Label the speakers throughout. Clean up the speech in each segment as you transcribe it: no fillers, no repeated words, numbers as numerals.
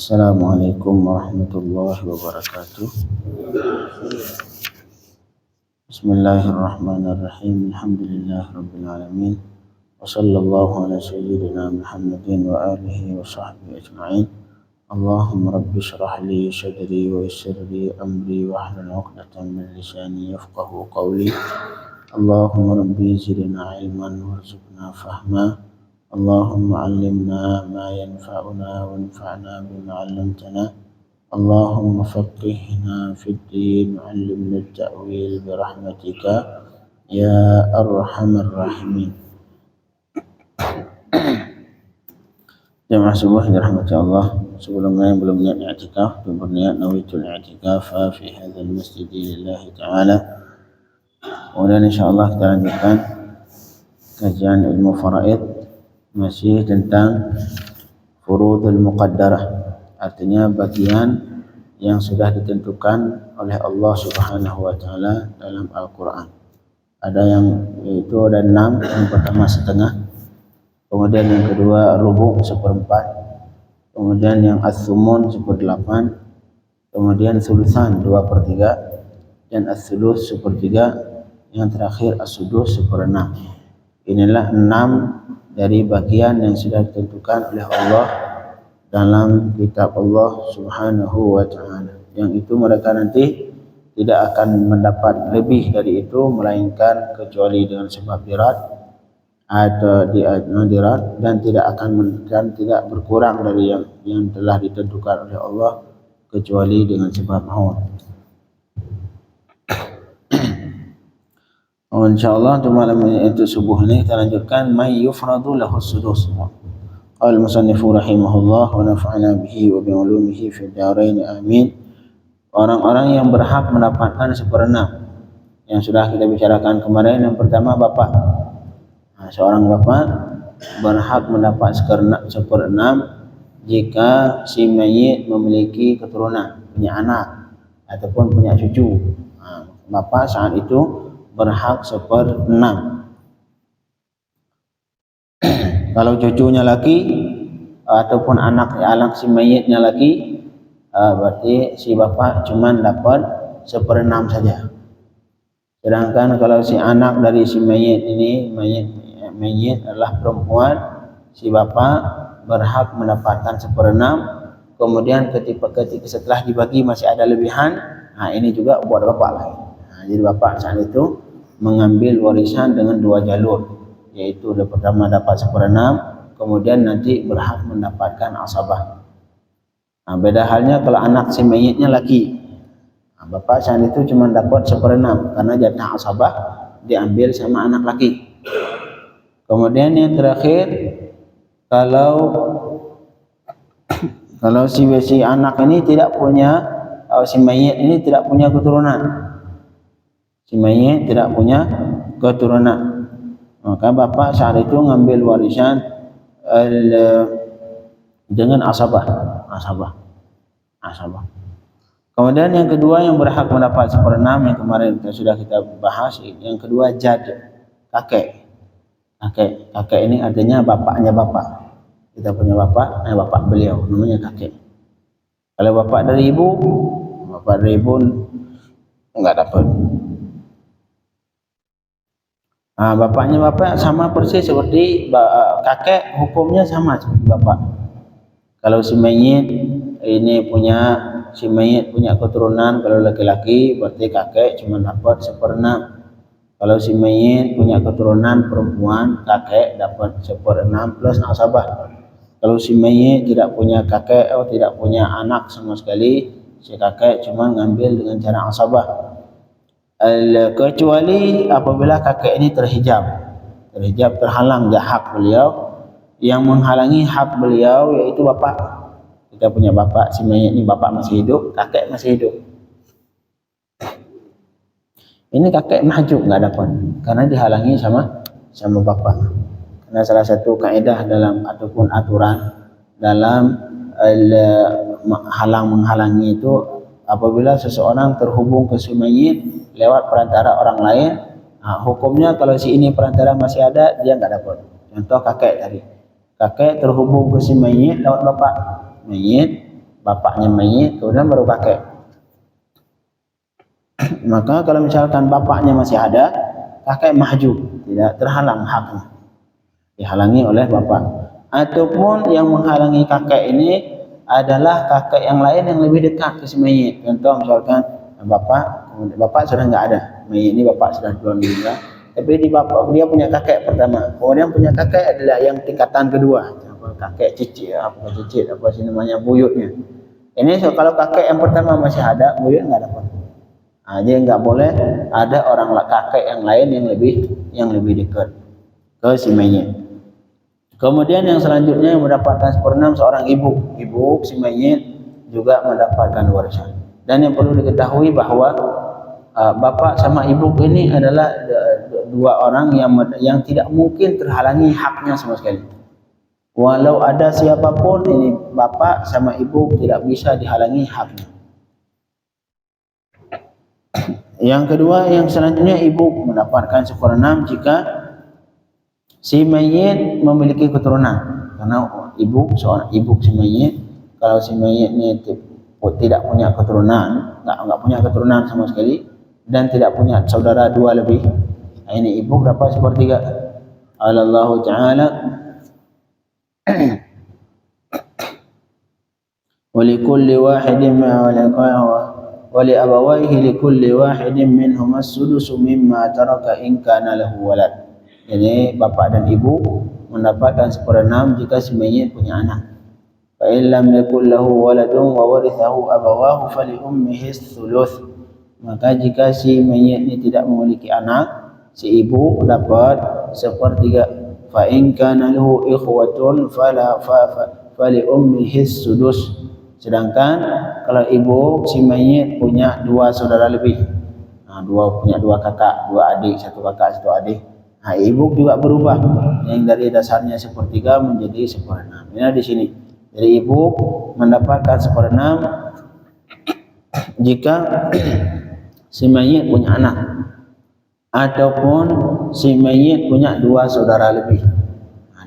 Speaker 1: Assalamualaikum warahmatullahi wabarakatuh. Bismillahirrahmanirrahim. Alhamdulillahirabbil alamin. Wa sallallahu ala sayyidina Muhammadin wa alihi wa sahbihi ajma'in. Allahumma rabbi shrah li sadri wa yassir li amri wa hlul 'uqdatam min lisani yafqahu qawli. Allahumma rabbi zidna ilman warzuqna fahma. Allahumma 'allimna ma yanfa'una wanfa'na bima 'allamtana. Allahumma faqihna fid din wa 'allimna at-ta'wil bi rahmatika ya arhamar rahimin. Jemaah subuh dirahmati Allah. Sebelumnya yang belum niat i'tikaf, berniat nawaitul i'tikaf fi hadzal masjid lillahi ta'ala. Kemudian insyaallah kita lanjutkan kajian ilmu faraid, masih tentang furudul muqaddarah, artinya bagian yang sudah ditentukan oleh Allah Subhanahu wa taala dalam Al-Qur'an. Ada yang itu ada 6, yang pertama setengah, kemudian yang kedua rubu' 1/4, kemudian yang as-sumun 1/8, kemudian sulusan 2/3, dan as-sulus 1/3, yang terakhir as-sudus 1/6. Inilah 6 dari bagian yang sudah ditentukan oleh Allah dalam kitab Allah Subhanahu wa taala. Yang itu mereka nanti tidak akan mendapat lebih dari itu melainkan kecuali dengan sebab dirat atau dirat, dan tidak berkurang dari yang telah ditentukan oleh Allah kecuali dengan sebab maut. Insyaallah untuk malam ini, itu subuh ini kita lanjutkan may yufradu lahu sudus. Qala al-musannifu rahimahullah wa nafa'ana bihi wa bi ulumihi fid dharain amin. Orang-orang yang berhak mendapatkan 1/6 yang sudah kita bicarakan kemarin. Yang pertama bapak. Seorang bapak berhak mendapat 1/6 jika si mayit memiliki keturunan, punya anak ataupun punya cucu. Bapak saat itu berhak 1/6. Kalau cucunya laki ataupun anak si mayitnya laki, berarti si bapak cuma dapat 1/6 saja. Sedangkan kalau si anak dari si mayit ini, mayit adalah perempuan, si bapak berhak mendapatkan 1/6. Kemudian ketika setelah dibagi masih ada lebihan, ini juga buat bapak lain. Jadi bapak saat itu mengambil warisan dengan 2 jalur, yaitu pertama dapat 1/6, kemudian nanti berhak mendapatkan asabah. Beda halnya kalau anak si mayitnya laki, bapak saat itu cuma dapat 1/6 karena jatah asabah diambil sama anak laki. Kemudian yang terakhir, kalau si anak ini tidak punya, si mayit ini tidak punya keturunan, si mayit tidak punya keturunan, maka bapak saat itu ngambil warisan dengan asabah. Kemudian yang kedua yang berhak mendapat 1/6 yang kemarin sudah kita bahas, yang kedua jad, kakek. Kakek ini artinya bapaknya bapak. Kita punya bapak, bapak beliau namanya kakek. Kalau bapak dari ibu enggak dapat. Bapaknya bapak sama persis seperti kakek, hukumnya sama seperti bapak. Kalau si mayit punya keturunan, kalau laki-laki berarti kakek cuma dapat 1/6. Kalau si mayit punya keturunan perempuan, kakek dapat 1/6 plus asabah. Kalau si mayit tidak punya kakek atau tidak punya anak sama sekali, si kakek cuma ngambil dengan cara asabah. Kecuali apabila kakek ini terhijab, terhalang hak beliau. Yang menghalangi hak beliau yaitu bapak. Kita punya bapak, si mayit ini bapak masih hidup, kakek masih hidup. Ini kakek mahjub, nggak dapat karena dihalangi sama bapak. Karena salah satu kaidah dalam ataupun aturan dalam menghalangi itu, apabila seseorang terhubung ke si mayit lewat perantara orang lain, hukumnya kalau si ini perantara masih ada, dia nggak dapat. Contoh kakek tadi, kakek terhubung ke si mayit lewat bapak, mayit bapaknya mayit, kemudian baru kakek. Maka kalau misalkan bapaknya masih ada, kakek mahjub, tidak terhalang haknya, dihalangi oleh bapak. Ataupun yang menghalangi kakek ini adalah kakek yang lain yang lebih dekat ke si mayit. Contoh misalkan bapak sudah nggak ada, mayit ini bapak sudah meninggal, tapi di bapak dia punya kakek pertama, kemudian punya kakek adalah yang tingkatan kedua, kakek cicit, apa sih namanya, buyutnya. Ini kalau kakek yang pertama masih ada, buyut nggak dapat. Jadi nggak boleh ada orang kakek yang lain yang lebih dekat ke si mayit. Kemudian yang selanjutnya yang mendapatkan seperenam seorang ibu si mayit juga mendapatkan warisan. Dan yang perlu diketahui bahwa bapak sama ibu ini adalah dua orang yang tidak mungkin terhalangi haknya sama sekali. Walau ada siapapun, ini bapak sama ibu tidak bisa dihalangi haknya. Yang kedua, yang selanjutnya ibu mendapatkan seperenam jika si mayit memiliki keturunan. Karena seorang ibu si mayit, kalau si mayit ini tidak punya keturunan, nggak punya keturunan sama sekali, dan tidak punya saudara dua lebih, ini ibu berapa sepertiga? Allah Ta'ala walikulli wahidin wali abawaihi likulli wahidin minhum as-sudusu mimma taraka in kana lahu walad. Jadi bapak dan ibu mendapatkan seperenam jika si mayit punya anak. Fa in lam yakul lahu waladun wa warithahu abawahu fali ummihi ats-tsuluts. Maka jika si mayit ini tidak memiliki anak, si ibu dapat sepertiga. Fa in kana lahu ikhwatun fali ummihi ats-sudus. Sedangkan kalau ibu si mayit punya dua saudara lebih, punya dua kakak, dua adik, satu kakak, satu adik, ibu juga berubah yang dari dasarnya sepertiga menjadi seperenam. Ini di sini. Jadi ibu mendapatkan seperenam jika si mayit punya anak, ataupun si mayit punya dua saudara lebih,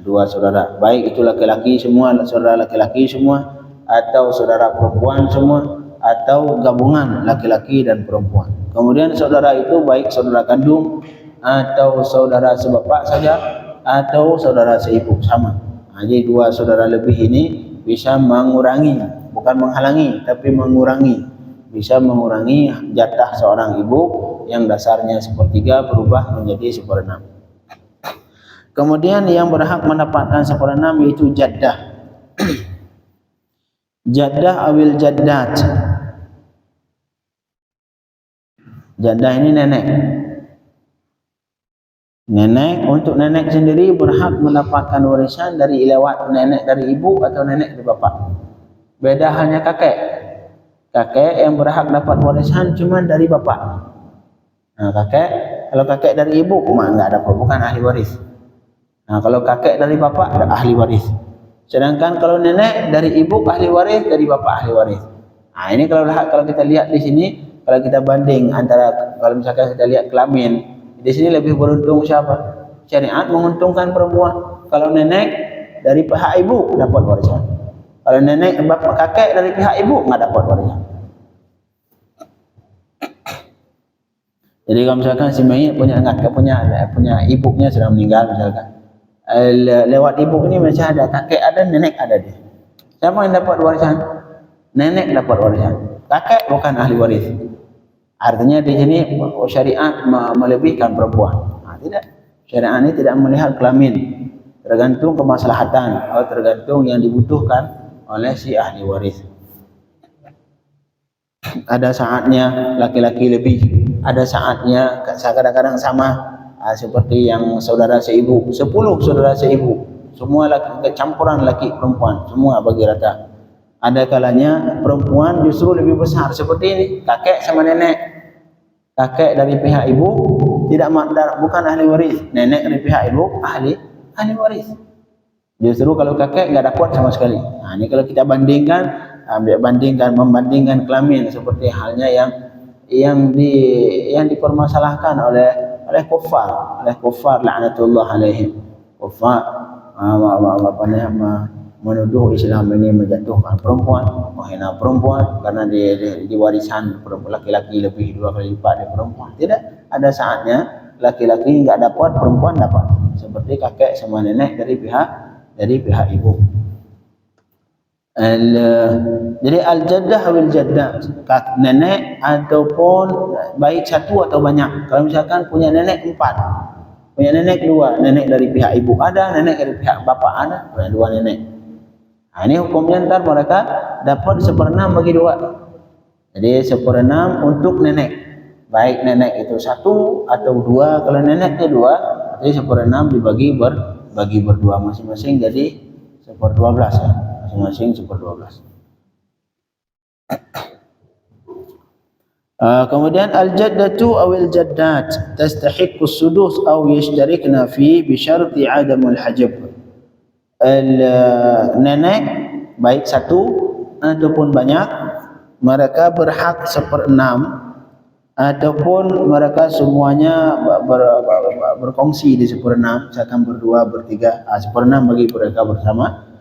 Speaker 1: dua saudara, baik itu laki-laki semua, saudara laki-laki semua, atau saudara perempuan semua, atau gabungan laki-laki dan perempuan. Kemudian saudara itu baik saudara kandung atau saudara sebapak saja atau saudara seibu, sama. Jadi dua saudara lebih ini bisa mengurangi, bukan menghalangi, tapi mengurangi, bisa mengurangi jatah seorang ibu yang dasarnya sepertiga berubah menjadi seperenam. Kemudian yang berhak mendapatkan seperenam yaitu jaddah. Jaddah awil jaddat. Jaddah ini nenek. Nenek, untuk nenek sendiri berhak mendapatkan warisan dari lewat nenek dari ibu atau nenek dari bapak. Beda halnya kakek. Kakek yang berhak dapat warisan cuma dari bapak. Kalau kakek dari ibu enggak dapat, bukan ahli waris. Kalau kakek dari bapak ada ahli waris. Sedangkan kalau nenek dari ibu ahli waris, dari bapak ahli waris. Ini kalau kita lihat di sini, kalau kita banding antara, kalau misalkan kita lihat kelamin, di sini lebih beruntung siapa? Syariat menguntungkan perempuan. Kalau nenek dari pihak ibu dapat warisan. Kalau nenek bapak kakek dari pihak ibu nggak dapat warisan. Jadi kalau misalkan si mayit punya ibunya sudah meninggal misalkan, lewat ibu ini masih ada kakek, ada nenek, ada dia. Siapa yang dapat warisan? Nenek dapat warisan. Kakek bukan ahli waris. Artinya di sini syariat melebihkan perempuan. Tidak. Syariat ini tidak melihat kelamin, tergantung kemaslahatan atau tergantung yang dibutuhkan oleh si ahli waris. Ada saatnya laki-laki lebih, ada saatnya kadang-kadang sama. Seperti yang saudara seibu, 10 saudara seibu, semua campuran laki perempuan, semua bagi rata. Ada kalanya perempuan justru lebih besar, seperti ini, kakek sama nenek. Kakek dari pihak ibu bukan ahli waris, nenek dari pihak ibu ahli waris. Justru kalau kakek nggak dapat sama sekali. Ini kalau kita membandingkan kelamin, seperti halnya yang dipermasalahkan oleh kufar laknatullah alaihim. Kufar menuduh Islam ini menjatuhkan perempuan, menghina perempuan karena di warisan laki-laki lebih 2 kali lipat dari perempuan. Tidak, ada saatnya laki-laki enggak dapat, perempuan dapat. Seperti kakek sama nenek dari pihak ibu. Jadi al-jaddah wal jaddah, nenek ataupun baik satu atau banyak. Kalau misalkan punya nenek 4, punya nenek 2, nenek dari pihak ibu ada, nenek dari pihak bapak ada, punya 2 nenek. Nah, ini hukumnya ntar mereka dapat 1/6 bagi 2. Jadi 1/6 untuk nenek. Baik nenek itu 1 atau 2, kalau neneknya 2, jadi 1/6 dibagi berdua masing-masing, jadi 1/12 ya. Masing-masing 1/12. Kemudian al-jaddatu awil jaddat tastahiqqu as-sudus aw yashtarikna fi bi syarti 'adamul hajab. Nenek baik 1 ataupun banyak, mereka berhak 1/6 ataupun mereka semuanya berkongsi di 1/6, misalkan berdua, bertiga, 1/6 bagi mereka bersama,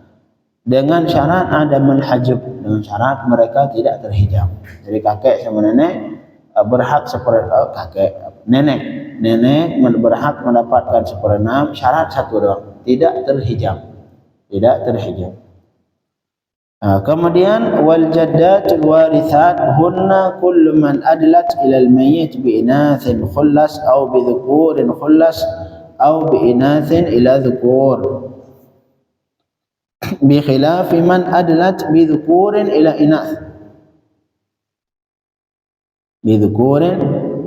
Speaker 1: dengan syarat adamul hajab, dengan syarat mereka tidak terhijab. Jadi kakek sama nenek berhak nenek berhak mendapatkan 1/6, syarat 1 doang, tidak terhijab. Kemudian wal jaddatul warithat hunna kullu man adlat ila al mayyit bi inathin khullas aw bi dhukurin khullas aw bi inathin ila dhukur, bi khilafi man adlat bi dhukurin ila inath, bi dhukurin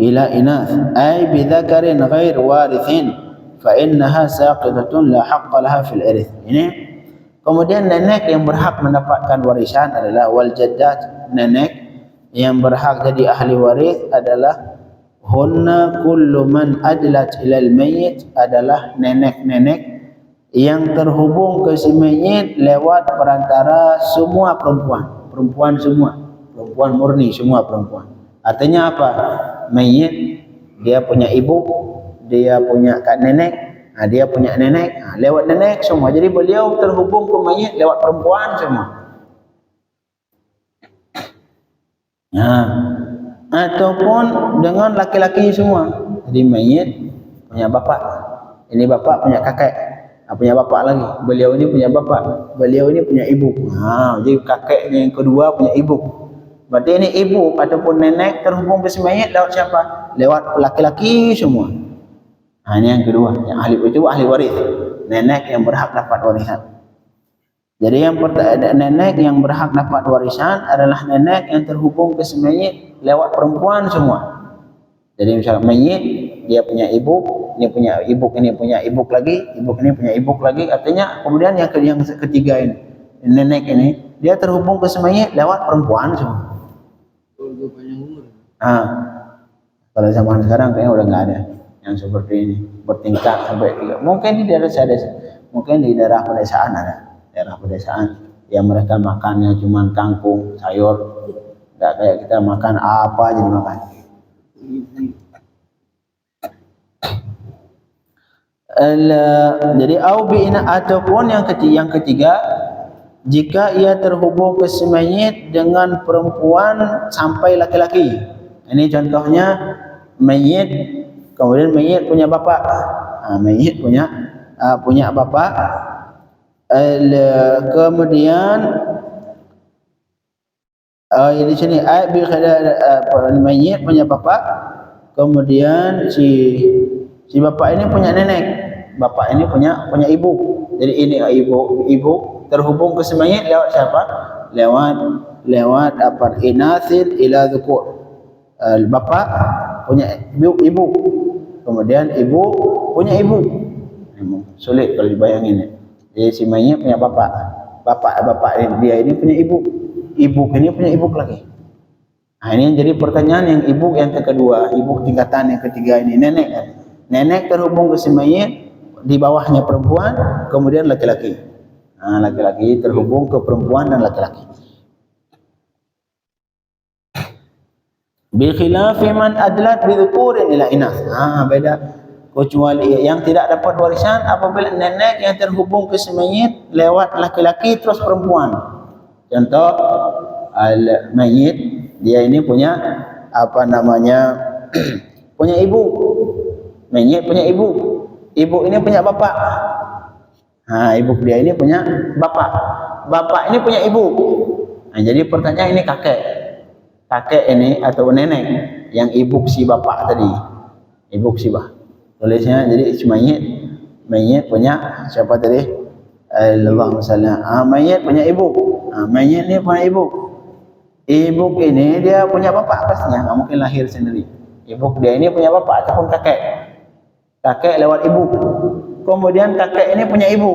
Speaker 1: ila inath ay bi dhakarin ghair warithin fa innaha saqitatun la haqqa laha fil irth. Ini kemudian nenek yang berhak mendapatkan warisan adalah wal jaddat, nenek yang berhak jadi ahli waris adalah hunna kullu man adlat ilal mayyit, adalah nenek-nenek yang terhubung ke si mayit lewat perantara semua perempuan semua, perempuan murni semua perempuan. Artinya apa? Mayit dia punya ibu, dia punya nenek, dia punya nenek, lewat nenek semua. Jadi beliau terhubung ke mayit lewat perempuan semua. Ataupun dengan laki-laki semua. Jadi mayit punya bapak, ini bapak punya kakek, punya bapak lagi. Beliau ini punya bapak, beliau ini punya ibu. Jadi kakeknya yang kedua punya ibu. Berarti ini ibu ataupun nenek terhubung ke si mayit lewat siapa? Lewat laki-laki semua. Ini yang kedua, yang ahli itu ahli waris, nenek yang berhak dapat warisan. Jadi yang nenek yang berhak dapat warisan adalah nenek yang terhubung ke si mayit lewat perempuan semua. Jadi misalnya mayit dia punya ibu, ini punya ibu, ini punya ibu lagi, ibu ini punya ibu lagi. Artinya kemudian yang ketiga ini, nenek ini dia terhubung ke si mayit lewat perempuan semua. Kalau zaman sekarang kayaknya udah nggak ada yang seperti ini, bertingkat sampai 3. Mungkin di daerah desa, mungkin di daerah pedesaan ada, daerah pedesaan yang mereka makannya cuma kangkung, sayur, nggak kayak kita makan apa aja dimakan. Jadi aubina, ataupun yang ketiga, jika ia terhubung ke si mayit dengan perempuan sampai laki-laki. Ini contohnya mayit, kemudian mayit punya bapak, mayit punya bapak, kemudian di sini mayit punya bapak, kemudian si bapak ini punya nenek, bapak ini punya ibu. Jadi ini ibu terhubung ke si mayit lewat siapa? Lewat apa? Inathin ila dhukur. Bapak punya ibu, kemudian ibu punya ibu. Sulit kalau dibayangin. Jadi si mayit punya bapak dia ini punya ibu ini punya ibu lagi. Ini yang jadi pertanyaan yang ibu yang kedua, ibu tingkatan yang ketiga ini nenek. Nenek terhubung ke si mayit, di bawahnya perempuan, kemudian laki-laki. Laki-laki terhubung ke perempuan dan laki-laki. Bi khilafi man adlat bi dhukurin ila inath. Beda. Kecuali yang tidak dapat warisan apabila nenek yang terhubung ke si mayit lewat laki-laki terus perempuan. Contoh mayit dia ini punya apa namanya punya ibu. Mayit punya ibu. Ibu ini punya bapak. Ibu dia ini punya bapak. Bapak ini punya ibu. Jadi pertanyaan ini kakek. Kakek ini atau nenek yang ibu si bapak tadi. Ibu si bapak. Tulisnya jadi mayit punya siapa tadi? Allahumma shalli. Mayit punya ibu. Mayit ni punya ibu. Ibu ini dia punya bapak pastinya, enggak mungkin lahir sendiri. Ibu dia ini punya bapak ataupun kakek. Kakek lewat ibu. Kemudian kakek ini punya ibu.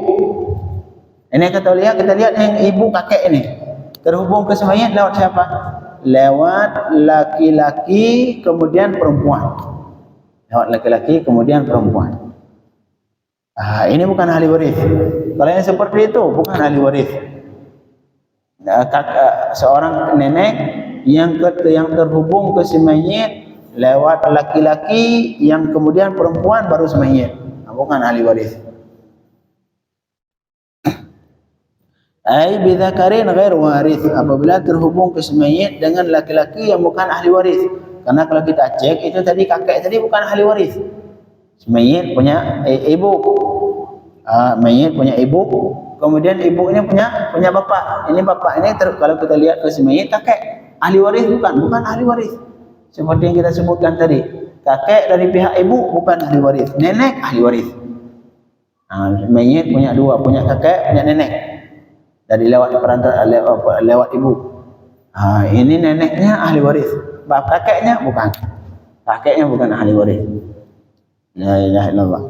Speaker 1: Ini kita lihat yang ibu kakek ini terhubung ke si mayit lewat siapa? Lewat laki-laki kemudian perempuan. Lewat laki-laki kemudian perempuan. Ini bukan ahli waris. Kalau yang seperti itu bukan ahli waris. Seorang nenek yang terhubung ke si mayit lewat laki-laki yang kemudian perempuan baru si mayit. Bukan ahli waris. Ai bidzakarin ghair waris, apabila terhubung ke si mayit dengan laki-laki yang bukan ahli waris. Karena kalau kita cek itu tadi kakek tadi bukan ahli waris. Mayit punya ibu. Mayit punya ibu. Kemudian ibu ini punya bapak. Ini bapak ini kalau kita lihat ke si mayit kakek. Ahli waris bukan ahli waris. Seperti yang kita sebutkan tadi. Kakek dari pihak ibu bukan ahli waris. Nenek ahli waris. Mayit punya dua, punya kakek, punya nenek. Dari lewat perantara lewat ibu. Ini neneknya ahli waris. Kakeknya bukan. Kakeknya bukan ahli waris. La ilaha illallah.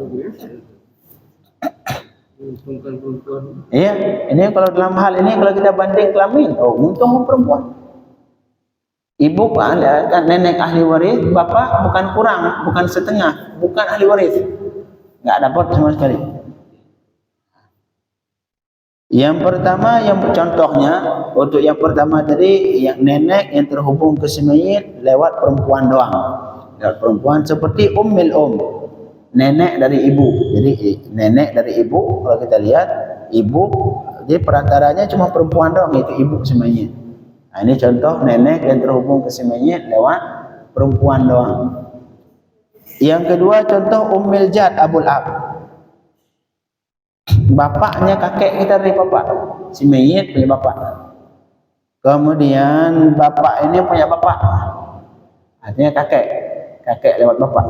Speaker 1: Iya, ini kalau dalam hal ini kalau kita banding kelamin, untung perempuan. Ibu kan nenek ahli waris, bapak bukan kurang, bukan setengah, bukan ahli waris. Enggak dapat sama sekali. Yang pertama, yang contohnya untuk yang pertama tadi yang nenek yang terhubung ke si mayit lewat perempuan doang. Lewat perempuan seperti ummil nenek dari ibu. Jadi nenek dari ibu kalau kita lihat ibu, jadi perantaranya cuma perempuan doang yaitu ibu si mayit. Ini contoh nenek yang terhubung ke si mayit lewat perempuan doang. Yang kedua contoh ummil jad abul ab. Bapaknya kakek kita dari bapak. Si mayit punya bapak. Kemudian bapak ini punya bapak. Artinya kakek. Kakek lewat bapak.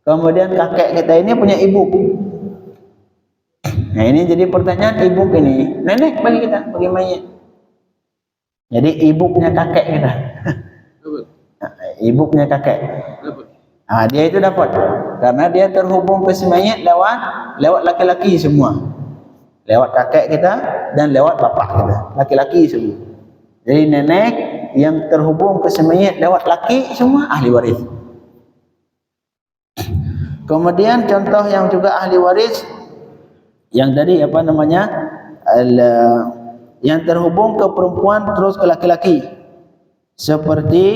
Speaker 1: Kemudian kakek kita ini punya ibu. Nah ini jadi pertanyaan ibu ini. Nenek bagi kita, bagi mayit. Jadi ibu punya kakek kita. Ibu punya kakek. Dia itu dapat karena dia terhubung ke si mayit lewat laki-laki semua, lewat kakek kita dan lewat bapak kita, laki-laki semua. Jadi nenek yang terhubung ke si mayit lewat laki semua ahli waris. Kemudian contoh yang juga ahli waris yang tadi apa namanya yang terhubung ke perempuan terus ke laki-laki seperti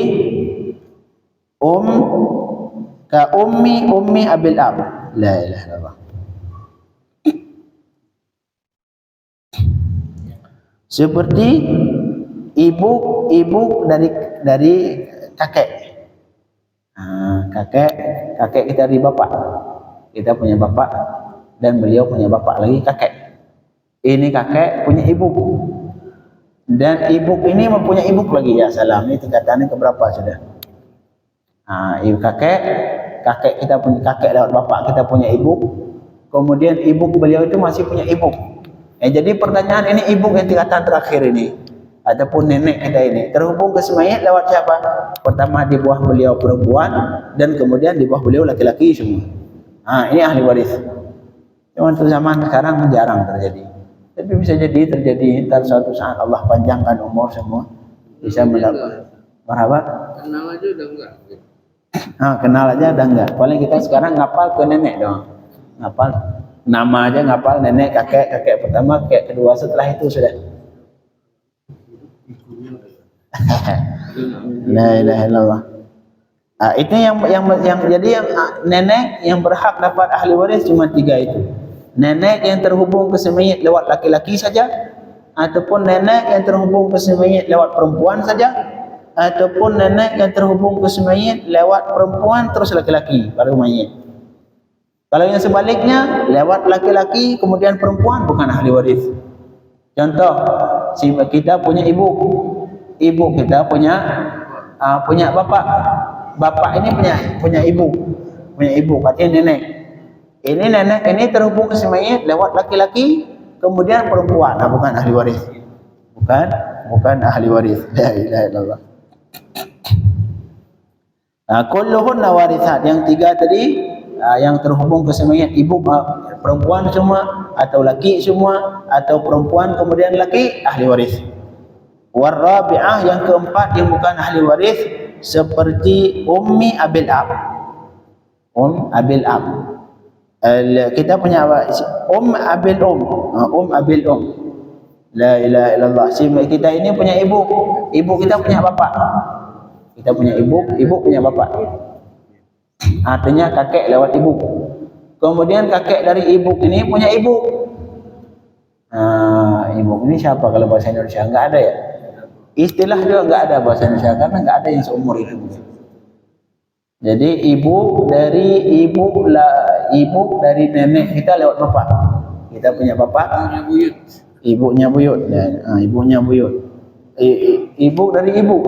Speaker 1: ka ummi abil ab. La ilaha illallah. Seperti ibu dari kakek. Kakek kita dari bapak. Kita punya bapak dan beliau punya bapak lagi kakek. Ini kakek punya ibu. Dan ibu ini mempunyai ibu lagi ya salam. Ini tingkatannya keberapa sudah? Ibu kakek kita punya kakek lewat bapak kita punya ibu, kemudian ibu beliau itu masih punya ibu. Jadi pertanyaan ini ibu yang tingkatan terakhir ini ataupun nenek kita ini terhubung ke si mayit lewat siapa? Pertama di bawah beliau perempuan dan kemudian di bawah beliau laki-laki semua. Ini ahli waris. Cuma untuk zaman sekarang jarang terjadi. Tapi bisa jadi terjadi ntar suatu saat Allah panjangkan umur semua bisa mendapat. Marhaba?
Speaker 2: Kenal aja udah enggak.
Speaker 1: Kenal aja udah enggak. Paling kita sekarang ngapal ke nenek dong. Ngapal nama aja ngapal nenek, kakek pertama, kakek kedua, setelah itu sudah. La ilaha illallah. Itu yang jadi nenek yang berhak dapat ahli waris cuma 3 itu. Nenek yang terhubung ke si mayit lewat laki-laki saja, ataupun nenek yang terhubung ke si mayit lewat perempuan saja, ataupun nenek yang terhubung ke si mayit lewat perempuan terus laki-laki baru mayit. Kalau yang sebaliknya lewat laki-laki kemudian perempuan bukan ahli waris. Contoh, kita punya ibu kita punya bapak. Bapak ini punya ibu, katanya nenek. Ini nenek ini terhubung ke si mayit lewat laki-laki kemudian perempuan, bukan ahli waris. Bukan ahli waris. La ilaha illallah. Kulluhunna warithat, yang 3 tadi yang terhubung ke si mayit, ibu perempuan semua atau laki semua atau perempuan kemudian laki, ahli waris. Warabi'ah, yang keempat yang bukan ahli waris, seperti ummi abil ab. Abil ab. Kita punya abil abil La ilaha illallah. Kita ini punya ibu kita punya bapak. Kita punya ibu punya bapak. Artinya kakek lewat ibu. Kemudian kakek dari ibu ini punya ibu. Ibu ini siapa kalau bahasa Indonesia? Enggak ada ya. Istilah juga enggak ada bahasa Indonesia karena enggak ada yang seumur itu. Jadi ibu dari nenek kita lewat bapak. Kita punya bapak, ibunya buyut. Ibunya buyut. Ibu dari ibu,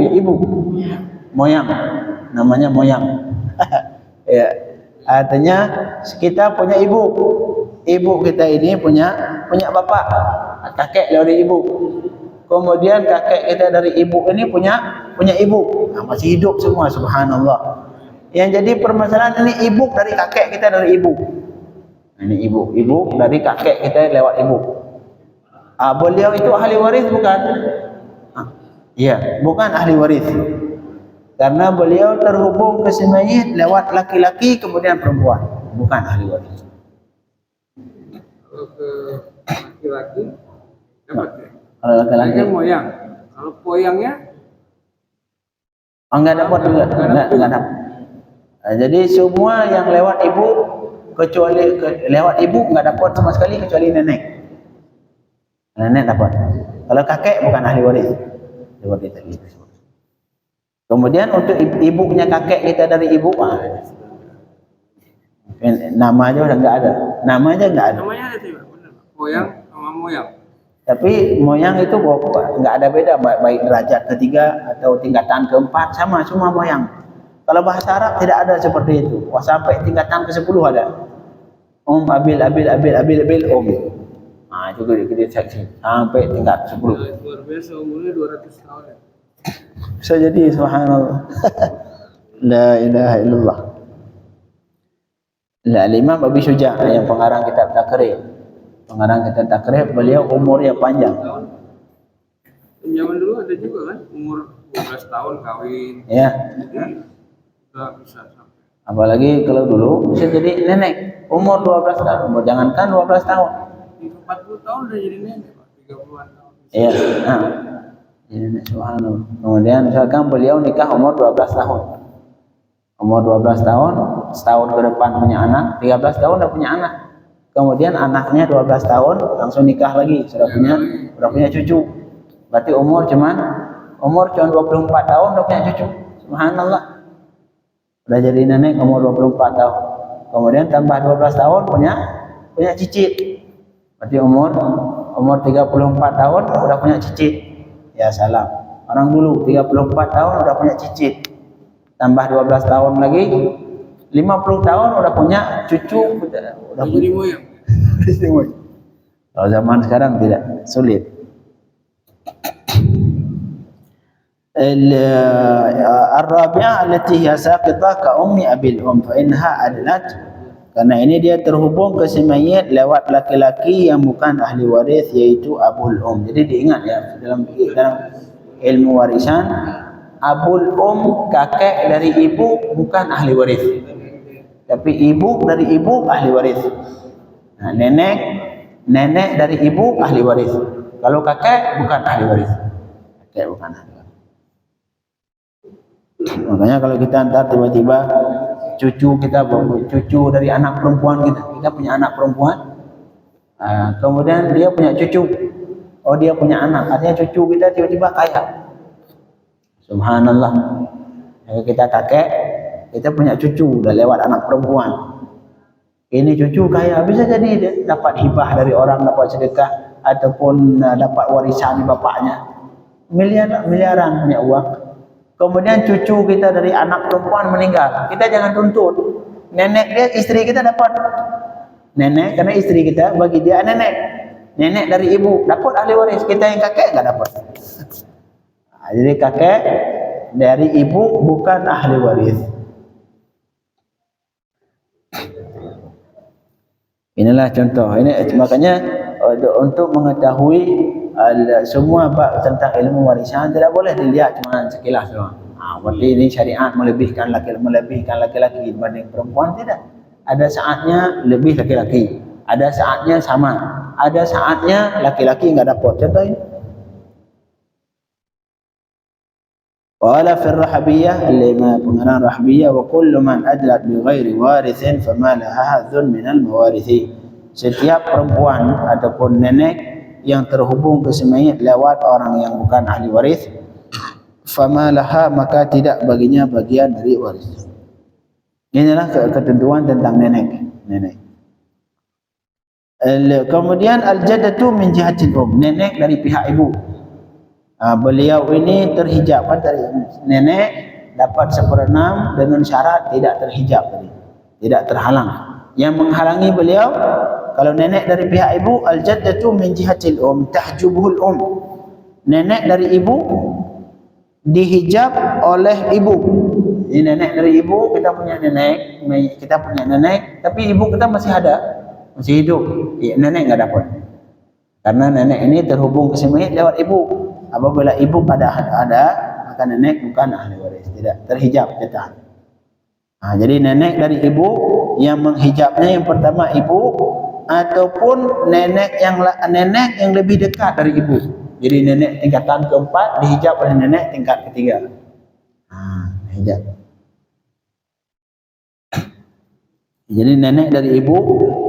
Speaker 1: moyang, namanya moyang. Ya, artinya kita punya ibu kita ini punya bapak, kakek dari ibu. Kemudian kakek kita dari ibu ini punya ibu, masih hidup semua, subhanallah. Yang jadi permasalahan ini ibu dari kakek kita dari ibu. Ini ibu dari kakek kita lewat ibu. Beliau itu ahli waris bukan? Iya, bukan ahli waris. Karena beliau terhubung ke si mayit lewat laki-laki kemudian perempuan, bukan ahli waris.
Speaker 2: Kalau ke laki-laki dapat ya?
Speaker 1: Kalau laki-laki
Speaker 2: kan moyang. Kalau poyangnya
Speaker 1: enggak dapat juga. Enggak dapat. Jadi semua yang lewat ibu kecuali lewat ibu enggak dapat sama sekali kecuali nenek. Nenek dapat. Kalau kakek bukan ahli waris. Seperti itu. Kemudian untuk ibunya kakek kita dari ibu, nama aja udah enggak ada. Namanya ada tuh, benar.
Speaker 2: Moyang sama moyang.
Speaker 1: Tapi moyang itu enggak ada beda, baik derajat ketiga atau tingkatan keempat sama semua moyang. Kalau bahasa Arab tidak ada seperti itu. Sampai tingkatan ke-10 ada. Abil. Juga di seksi sampai tingkat 10.
Speaker 2: Luar biasa, umurnya 200 tahun ya.
Speaker 1: Bisa jadi, subhanallah. La ilaha illallah. Imam Abi Syuja' yang pengarang kitab Takrib, beliau umurnya panjang.
Speaker 2: Zaman dulu ada juga kan, umur 12 tahun kawin.
Speaker 1: Ya.
Speaker 2: Bisa sampai.
Speaker 1: Apalagi kalau dulu bisa jadi nenek umur 12 tahun, jangankan 12 tahun.
Speaker 2: 40 tahun udah jadi nenek, Pak. 30-an tahun.
Speaker 1: Iya. Jadi nenek, subhanallah. Kemudian misalkan beliau nikah umur 12 tahun. Umur 12 tahun, setahun ke depan punya anak, 13 tahun udah punya anak. Kemudian anaknya 12 tahun langsung nikah lagi, sudah punya cucu. Berarti umur cuma 24 tahun udah punya cucu. Subhanallah. Udah jadi nenek umur 24 tahun. Kemudian tambah 12 tahun punya cicit. Berarti umur 34 tahun udah punya cicit. Ya salam. Orang dulu 34 tahun udah punya cicit. Tambah 12 tahun lagi 50 tahun udah punya cucu, udah
Speaker 2: jadi moyang.
Speaker 1: Kalau zaman sekarang tidak, sulit. Ar-rabi'ah allati hiya saqitah ka ummi abil fa inha adlat, karena ini dia terhubung ke si mayit lewat laki-laki yang bukan ahli waris, yaitu abul Jadi diingat ya, dalam ilmu warisan, abul kakek dari ibu bukan ahli waris, tapi ibu dari ibu ahli waris. Nah, nenek dari ibu ahli waris. Kalau kakek bukan ahli waris. Kakek bukan ahli waris. Makanya kalau kita antar tiba-tiba cucu dari anak perempuan kita punya anak perempuan, kemudian dia punya cucu, oh dia punya anak, artinya cucu kita tiba-tiba kaya. Subhanallah. Kalau kita kakek, kita punya cucu udah lewat anak perempuan. Ini cucu kaya, bisa jadi dia dapat hibah dari orang, dapat sedekah, ataupun dapat warisan bapaknya. Miliaran punya uang. Kemudian cucu kita dari anak perempuan meninggal, kita jangan tuntut. Nenek dia, istri kita dapat nenek, karena istri kita bagi dia nenek. Nenek dari ibu dapat ahli waris, kita yang kakek nggak dapat. Jadi kakek dari ibu bukan ahli waris. Inilah contoh. Ini makanya untuk mengetahui semua bab tentang ilmu warisan tidak boleh dilihat cuma sekilas doang. Berarti ini syariat melebihkan laki-laki dibanding perempuan, tidak. Ada saatnya lebih laki-laki, ada saatnya sama, ada saatnya laki-laki enggak dapat. Contoh ini. Wala fi ar-rahbiyah, lima pengarang rahbiyah, wa kullu man adlat bi ghairi warithin fama laha hadzun min al-mawarith. Setiap perempuan ataupun nenek yang terhubung ke si mayit lewat orang yang bukan ahli waris, fama laha, maka tidak baginya bagian dari waris. Inilah ketentuan tentang nenek. Kemudian al-jaddatu min jihatil nenek dari pihak ibu. Beliau ini terhijab, kan dari nenek dapat 1/6 dengan syarat tidak terhijab tadi, tidak terhalang. Yang menghalangi beliau, kalau nenek dari pihak ibu, al-jaddatu min jihatil tahjubuhul nenek dari ibu dihijab oleh ibu. Ini nenek dari ibu, kita punya nenek, tapi ibu kita masih ada, masih hidup. Ya, nenek enggak dapat. Karena nenek ini terhubung ke si mayit lewat ibu. Apabila ibu ada, maka nenek bukan ahli waris, tidak terhijab, tidak. Jadi nenek dari ibu yang menghijabnya yang pertama ibu, ataupun nenek yang lebih dekat dari ibu. Jadi nenek tingkatan keempat dihijab oleh nenek tingkat ketiga. Hijab. Jadi nenek dari ibu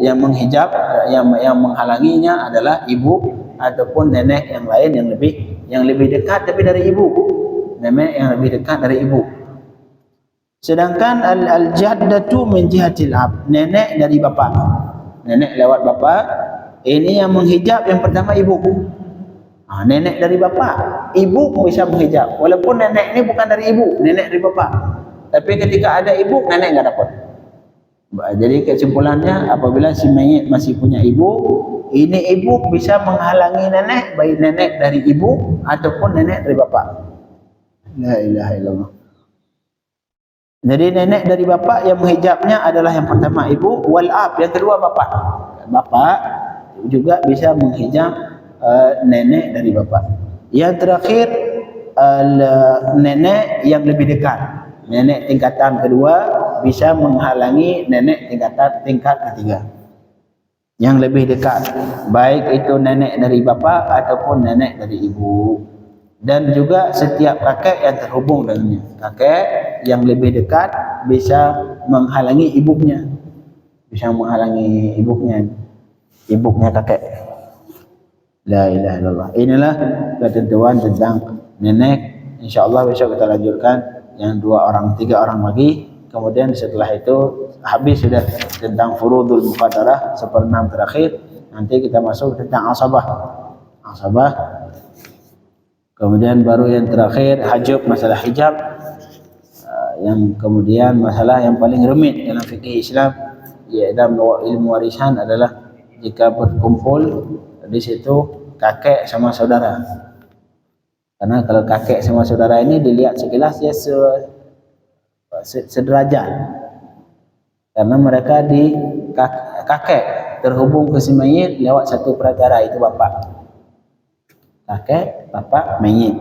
Speaker 1: yang menghijab, yang menghalanginya adalah ibu ataupun nenek yang lain yang lebih dekat tapi dari ibu. Nenek yang lebih dekat dari ibu. Sedangkan al-jaddatu min jihatil ab, nenek dari bapa. Nenek lewat bapa, ini yang menghijab yang pertama ibu. Nenek dari bapa, ibu bisa menghijab. Walaupun nenek ini bukan dari ibu, nenek dari bapa. Tapi ketika ada ibu, nenek enggak dapat. Jadi kesimpulannya, apabila si mayit masih punya ibu, ini ibu bisa menghalangi nenek, baik nenek dari ibu ataupun nenek dari bapa. La ilaha illallah. Jadi nenek dari bapa yang menghijabnya adalah yang pertama ibu, wal ab yang kedua bapa. Bapa juga bisa menghijab nenek dari bapa. Yang terakhir nenek yang lebih dekat. Nenek tingkatan kedua bisa menghalangi nenek tingkat ketiga. Yang lebih dekat, baik itu nenek dari bapa ataupun nenek dari ibu. Dan juga setiap kakek yang terhubung dengannya. Kakek yang lebih dekat bisa menghalangi ibunya. Bisa menghalangi ibunya kakek. La ilaha illallah. Inilah ketentuan tentang nenek. InsyaAllah besok kita lanjutkan yang 3 orang lagi. Kemudian setelah itu habis sudah tentang furudul muqaddarah 1/6 terakhir. Nanti kita masuk tentang asabah. Kemudian baru yang terakhir hajab, masalah hijab. Yang kemudian masalah yang paling rumit dalam fikih Islam, yaitu ilmu warisan adalah jika berkumpul di situ kakek sama saudara. Karena kalau kakek sama saudara ini dilihat sekilas dia sederajat. Karena mereka di kakek terhubung ke si mayit lewat satu perantara, itu bapak. Kakek, bapak, mayit.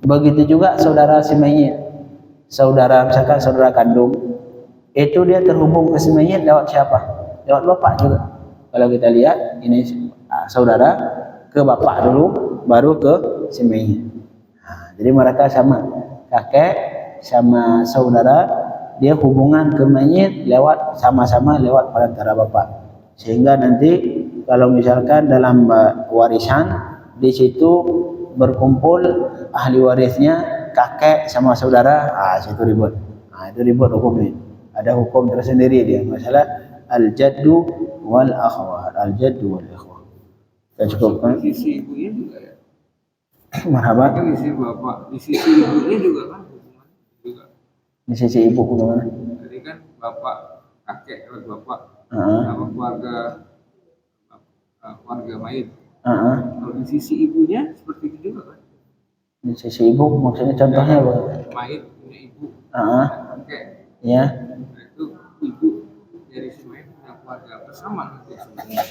Speaker 1: Begitu juga saudara si mayit. Misalkan saudara kandung, itu dia terhubung ke si mayit lewat siapa? Lewat bapak juga. Kalau kita lihat ini saudara ke bapak dulu, baru ke si mayit. Jadi mereka sama, kakek sama saudara, dia hubungan ke mayit lewat sama-sama lewat perantara bapak. Sehingga nanti kalau misalkan dalam warisan di situ berkumpul ahli warisnya kakek sama saudara, situ ribut. Itu ribut hukumnya. Ada hukum tersendiri dia masalah al-jaddu wal akhwat, al-jaddu wal ikhwah. Kita cukupkan.
Speaker 2: Di sisi ibunya juga ya.
Speaker 1: Marhaban.
Speaker 2: Kan di sisi bapak, di sisi ibunya juga kan hubungan juga.
Speaker 1: Di sisi ibu gimana?
Speaker 2: Jadi kan bapak, kakek lewat bapak
Speaker 1: Heeh.
Speaker 2: sama keluarga keluarga mayit.
Speaker 1: Heeh.
Speaker 2: Kalau di sisi ibunya seperti itu juga kan.
Speaker 1: Di sisi ibu maksudnya contohnya apa?
Speaker 2: Mayit punya ibu,
Speaker 1: Heeh.
Speaker 2: kakek.
Speaker 1: Ya.
Speaker 2: Nah, itu ibu dari si mayit punya keluarga bersama nanti sebenarnya.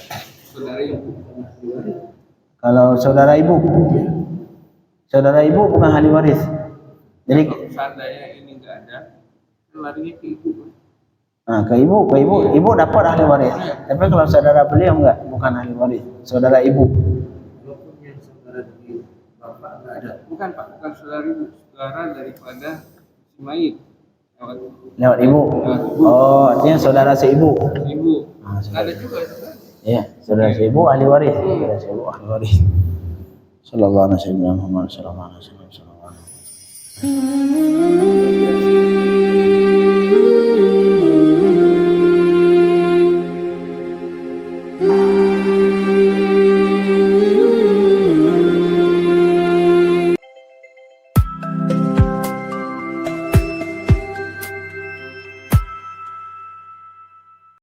Speaker 2: Saudara ibu.
Speaker 1: Kalau saudara ibu bukan ahli waris. Jadi
Speaker 2: Kalau seandainya ini nggak ada, kan larinya ke ibu kan.
Speaker 1: ke ibu dapat ahli waris. Tapi kalau saudara beliau enggak, bukan ahli waris. Saudara ibu.
Speaker 2: Walaupun yang saudara dari bapak nggak ada. Bukan pak, bukan saudara ibu, saudara daripada si mayit
Speaker 1: Lewat ibu. Oh, artinya saudara seibu.
Speaker 2: ibu.
Speaker 1: Ah,
Speaker 2: Nggak ada juga kan?
Speaker 1: Iya, saudara seibu ahli waris. Saudara seibu ahli waris. Sallallahu alaihi wasallam.